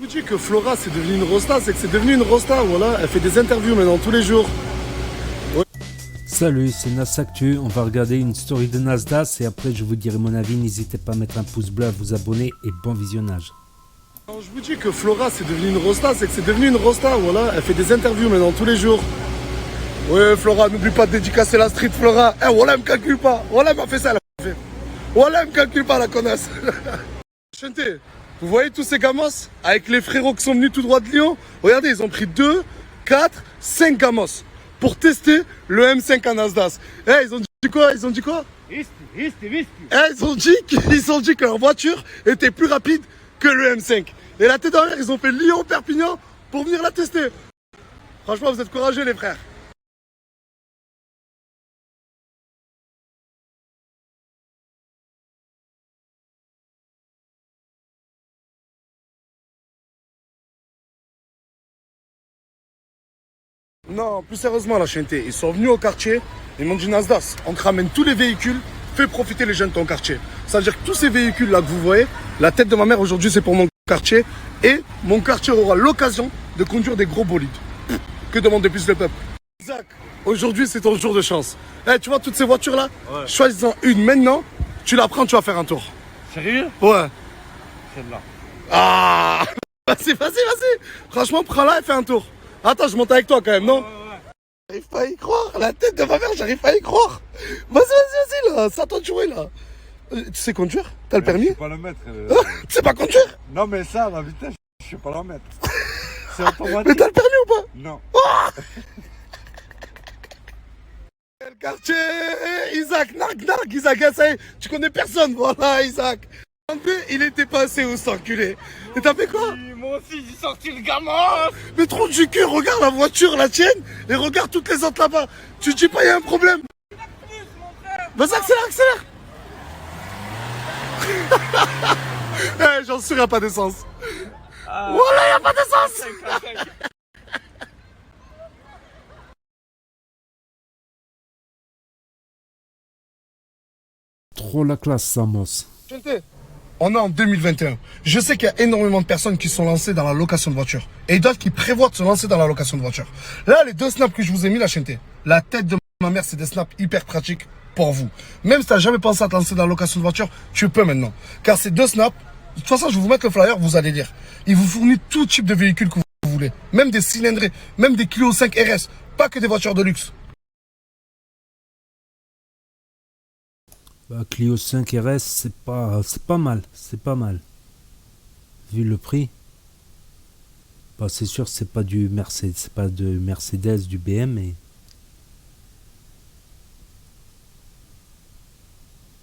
vous dis que Flora c'est devenu une rosta, c'est que c'est devenu une rosta, voilà, elle fait des interviews maintenant tous les jours. Ouais. Salut, c'est Nas Actu, on va regarder une story de Nasdaq et après je vous dirai mon avis, n'hésitez pas à mettre un pouce bleu, à vous abonner et bon visionnage. Quand je vous dis que Flora c'est devenu une rosta, c'est que c'est devenu une rosta, voilà, elle fait des interviews maintenant tous les jours. Ouais Flora, n'oublie pas de dédicacer la street Flora. Eh voilà, elle me calcule pas, voilà elle m'a fait ça, elle a fait. Voilà elle me calcule pas la connasse. Chanté. Vous voyez tous ces gamos avec les frérots qui sont venus tout droit de Lyon. Regardez, ils ont pris 2, 4, 5 gamos pour tester le M5 à Nasdaq. Eh, ils ont dit quoi? Ils ont dit quoi? Eh, ils ont dit que leur voiture était plus rapide que le M5. Et la tête derrière, ils ont fait Lyon-Perpignan pour venir la tester. Franchement, vous êtes courageux les frères. Non, plus sérieusement, la chaîneté, ils sont venus au quartier, ils m'ont dit Nasdaq, on te ramène tous les véhicules, fais profiter les jeunes de ton quartier. C'est-à-dire que tous ces véhicules-là que vous voyez, la tête de ma mère aujourd'hui c'est pour mon quartier, et mon quartier aura l'occasion de conduire des gros bolides. Que demande de plus le peuple? Isaac, aujourd'hui c'est ton jour de chance. Eh, tu vois toutes ces voitures-là? Ouais. Choisis-en une maintenant, tu la prends, tu vas faire un tour. Sérieux? Ouais. Celle-là. Ah vas-y. Franchement, prends-la et fais un tour. Attends, je monte avec toi quand même, non? J'arrive pas à y croire, la tête de ma mère, j'arrive pas à y croure. Vas-y, là, c'est à toi de jouer, là. Tu sais conduire? T'as le permis? Je sais pas le mettre. Tu sais pas conduire? Non, mais ça, la vitesse, je sais pas la mettre. C'est Mais automatique. t'as le permis ou pas? Non. Le quartier, Isaac, nargue, Isaac, ça y est, tu connais personne, voilà, Isaac. Il était passé où, cet enculé? Et t'as fait quoi? Moi aussi, j'ai sorti le gamin. Mais trop du cul, regarde la voiture, la tienne, et regarde toutes les autres là-bas. Tu te dis pas, il y a un problème? Vas-y, accélère. Eh, j'en suis, il n'y a pas d'essence. Voilà, il n'y a pas d'essence. Trop la classe, Samos. On est en 2021. Je sais qu'il y a énormément de personnes qui sont lancées dans la location de voiture. Et d'autres qui prévoient de se lancer dans la location de voiture. Là, les 2 snaps que je vous ai mis, la chaîneté. La tête de ma mère, c'est des snaps hyper pratiques pour vous. Même si tu n'as jamais pensé à te lancer dans la location de voiture, tu peux maintenant. Car ces 2 snaps, de toute façon, je vais vous mettre le flyer, vous allez lire. Il vous fournit tout type de véhicule que vous voulez. Même des cylindrés, même des Clio 5 RS. Pas que des voitures de luxe. Bah, Clio 5 RS, c'est pas mal. Vu le prix. Bah, c'est sûr, c'est pas du Mercedes, c'est pas de Mercedes, du BM, mais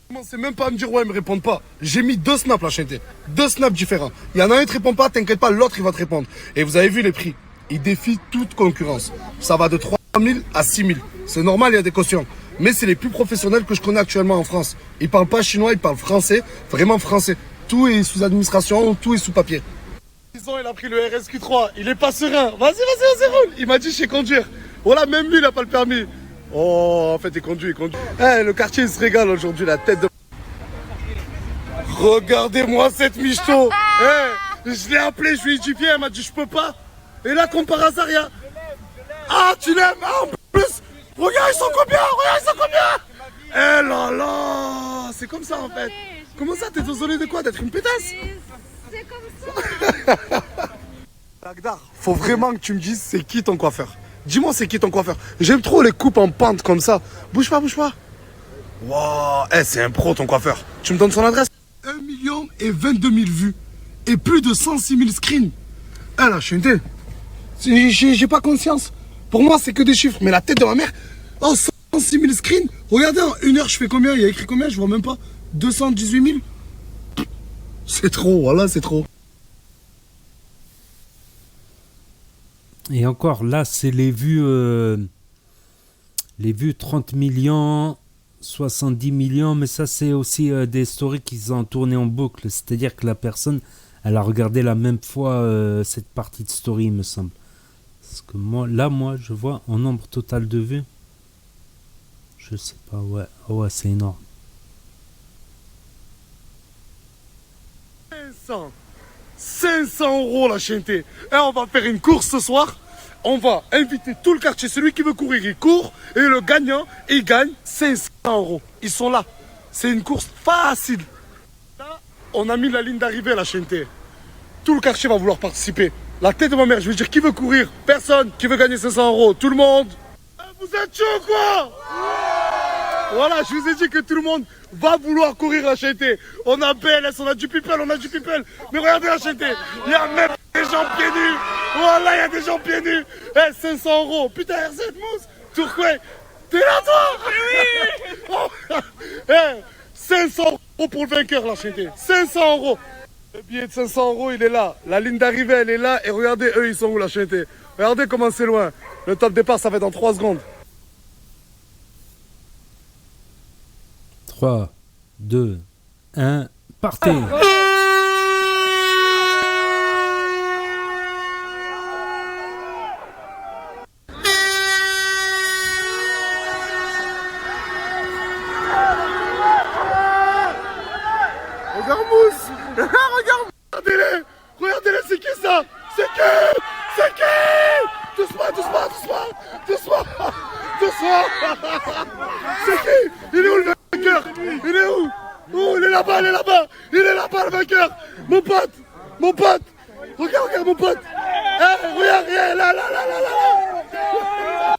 Commencez même pas à me dire ouais, ils me répondent pas. J'ai mis 2 snaps la chaîneté. 2 snaps différents. Il y en a un qui te répond pas, t'inquiète pas, l'autre il va te répondre. Et vous avez vu les prix. Ils défient toute concurrence. Ça va de 3 000 à 6 000. C'est normal, il y a des cautions. Mais c'est les plus professionnels que je connais actuellement en France. Ils parlent pas chinois, ils parlent français. Vraiment français. Tout est sous administration, tout est sous papier. Il a pris le RSQ3. Il est pas serein. Vas-y, roule. Il m'a dit je sais conduire. Voilà, même lui il a pas le permis. Oh, en fait, il conduit. Eh, le quartier, il se régale aujourd'hui, la tête de... Regardez-moi cette michto. Eh, je l'ai appelé, je lui ai dit viens, elle m'a dit je peux pas. Et là, comme par hasard, il y a... Ah, tu l'aimes? Ah, en plus, regarde, ils sont combien? Eh là là, c'est comme ça, en fait. Comment ça, t'es désolé de quoi? D'être une pétasse? C'est comme ça. Dagdar, faut vraiment que tu me dises c'est qui ton coiffeur. Dis-moi c'est qui ton coiffeur. J'aime trop les coupes en pente comme ça. Bouge pas. Wow, c'est un pro ton coiffeur. Tu me donnes son adresse? 1 022 000 vues. Et plus de 106 000 screens. La chaîneté. J'ai pas conscience. Pour moi c'est que des chiffres. Mais la tête de ma mère. Oh, 106 000 screens. Regardez, en 1 heure je fais combien? Il y a écrit combien? Je vois même pas. 218 000. C'est trop, voilà, c'est trop. et encore là, c'est les vues 30 millions, 70 millions, mais ça c'est aussi des stories qu'ils ont tourné en boucle, c'est-à-dire que la personne, elle a regardé la même fois cette partie de story, il me semble. Parce que moi, je vois en nombre total de vues, je sais pas, ouais, c'est énorme. 500 € la chanté. Et on va faire une course ce soir. On va inviter tout le quartier. Celui qui veut courir, il court. Et le gagnant, il gagne 500 €. Ils sont là. C'est une course facile. Là, on a mis la ligne d'arrivée à la chanté. Tout le quartier va vouloir participer. La tête de ma mère, je veux dire, qui veut courir? Personne. Qui veut gagner 500 €? Tout le monde. Vous êtes chaud quoi? Voilà, je vous ai dit que tout le monde va vouloir courir à chanté. On a BLS, on a du people, on a du people. Mais regardez la chanté. Il y a même des gens pieds nus. Voilà, il y a des gens pieds nus. Eh, 500 €. Putain, RZ Mousse, Tourquet, t'es là toi? Oui. Eh, 500 € pour le vainqueur, la chanté. 500 €. Le billet de 500 €, il est là. La ligne d'arrivée, elle est là. Et regardez, eux, ils sont où, la chanté? Regardez comment c'est loin. Le top départ, ça va être dans 3 secondes. 3, 2, 1, partez. Regarde Mousse. Regarde, regardez-les. Regardez-les, c'est qui ça? C'est qui? C'est qui? Doucement, doucement, doucement. Doucement. Doucement. C'est qui? Il est où le vainqueur? Il est où? Oh, il est là-bas, il est là-bas. Il est là-bas, le vainqueur. Mon pote. Mon pote. Regarde, regarde mon pote. Eh, regarde, là, là, là, là, là.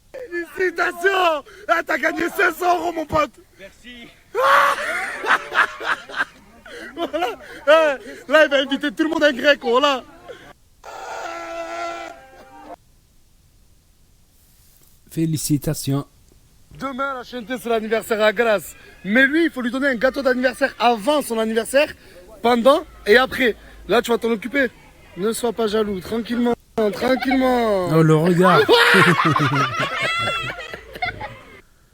Félicitations. Ah, t'as gagné 500 € mon pote. Merci. Voilà. Eh, là, il va inviter tout le monde à un grec, voilà. Félicitations. Demain, la chanté, c'est l'anniversaire à Grasse. Mais lui, il faut lui donner un gâteau d'anniversaire avant son anniversaire, pendant et après. Là, tu vas t'en occuper. Ne sois pas jaloux, tranquillement, tranquillement. Oh, le regard.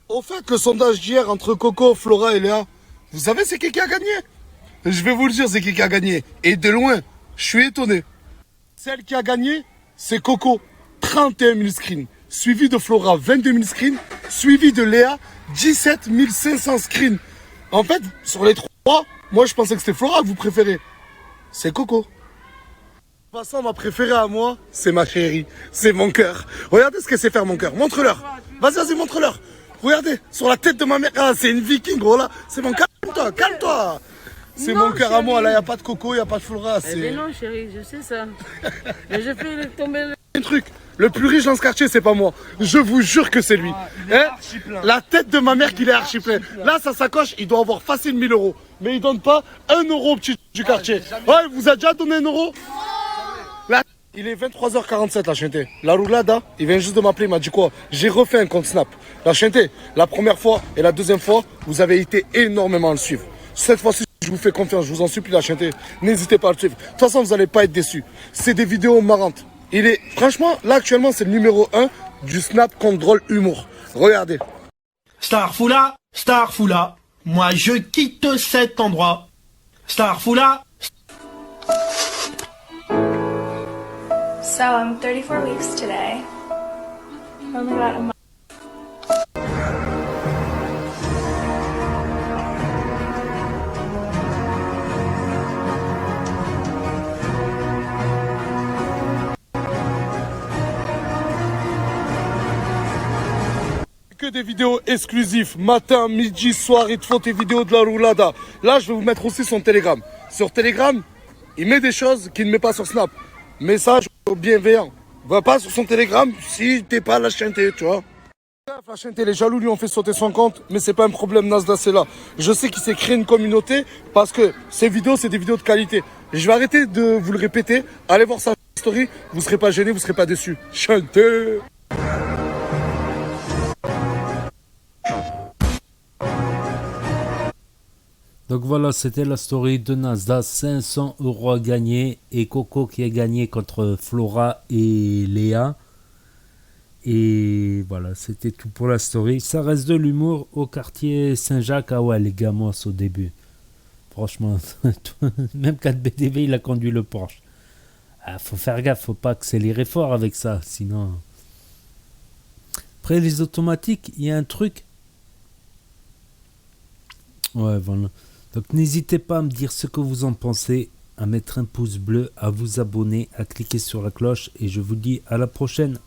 Au fait, le sondage d'hier entre Coco, Flora et Léa, vous savez c'est qui a gagné? Je vais vous le dire, c'est qui a gagné. Et de loin, je suis étonné. Celle qui a gagné, c'est Coco, 31 000 screens. Suivi de Flora, 22 000 screens. Suivi de Léa, 17 500 screens. En fait, sur les trois, moi je pensais que c'était Flora que vous préférez. C'est Coco. De toute façon, ma préférée à moi, c'est ma chérie. C'est mon cœur. Regardez ce que c'est faire mon cœur. Montre-leur. Vas-y, vas-y, montre-leur. Regardez, sur la tête de ma mère. Ah, c'est une viking, voilà. C'est mon cœur. Calme-toi, calme-toi. C'est Non, mon cœur à moi. Là, il n'y a pas de Coco, il n'y a pas de Flora. Eh ben non, chérie, je sais ça. Mais je fais tomber le... Un truc. Le plus riche dans ce quartier, c'est pas moi. Je vous jure que c'est lui. Hein? La tête de ma mère qu'il est archi plein. Là, sa sacoche, il doit avoir facile 1000 €. Mais il donne pas 1 € au petit du quartier. Ouais, il vous a déjà donné 1 €? Là, il est 23h47 la chanté. La roulade, il vient juste de m'appeler, il m'a dit quoi? J'ai refait un compte Snap. La chanté, la première fois et la deuxième fois, vous avez été énormément à le suivre. Cette fois-ci, je vous fais confiance, je vous en supplie la chanté. N'hésitez pas à le suivre. De toute façon, vous n'allez pas être déçus. C'est des vidéos marrantes. Il est, franchement, là actuellement, c'est le numéro 1 du Snap contre drôle humour. Regardez. Starfoula, Starfoula, moi je quitte cet endroit. Starfoula. So I'm 34 weeks today. Only got a month. Que des vidéos exclusives, matin, midi, soir, ils te font tes vidéos de la roulada. Là, je vais vous mettre aussi son Telegram. Sur Telegram, il met des choses qu'il ne met pas sur Snap. Message bienveillant. Va pas sur son Telegram si t'es pas la chanté, tu vois. La chanté, les jaloux lui ont fait sauter son compte, mais c'est pas un problème, Nasda, c'est là. Je sais qu'il s'est créé une communauté parce que ces vidéos, c'est des vidéos de qualité. Et je vais arrêter de vous le répéter. Allez voir sa story, vous serez pas gênés, vous serez pas déçus. Chanté. Donc voilà, c'était la story de Nasda, 500 € à gagner et Coco qui a gagné contre Flora et Léa. Et voilà, c'était tout pour la story. Ça reste de l'humour au quartier Saint-Jacques. Ah ouais, les gamos au début. Franchement, même 4 BDV, il a conduit le Porsche. Ah, faut faire gaffe, faut pas accélérer fort avec ça, sinon... Après les automatiques, il y a un truc. Ouais, voilà. Donc n'hésitez pas à me dire ce que vous en pensez à mettre un pouce bleu, à vous abonner, à cliquer sur la cloche et je vous dis à la prochaine.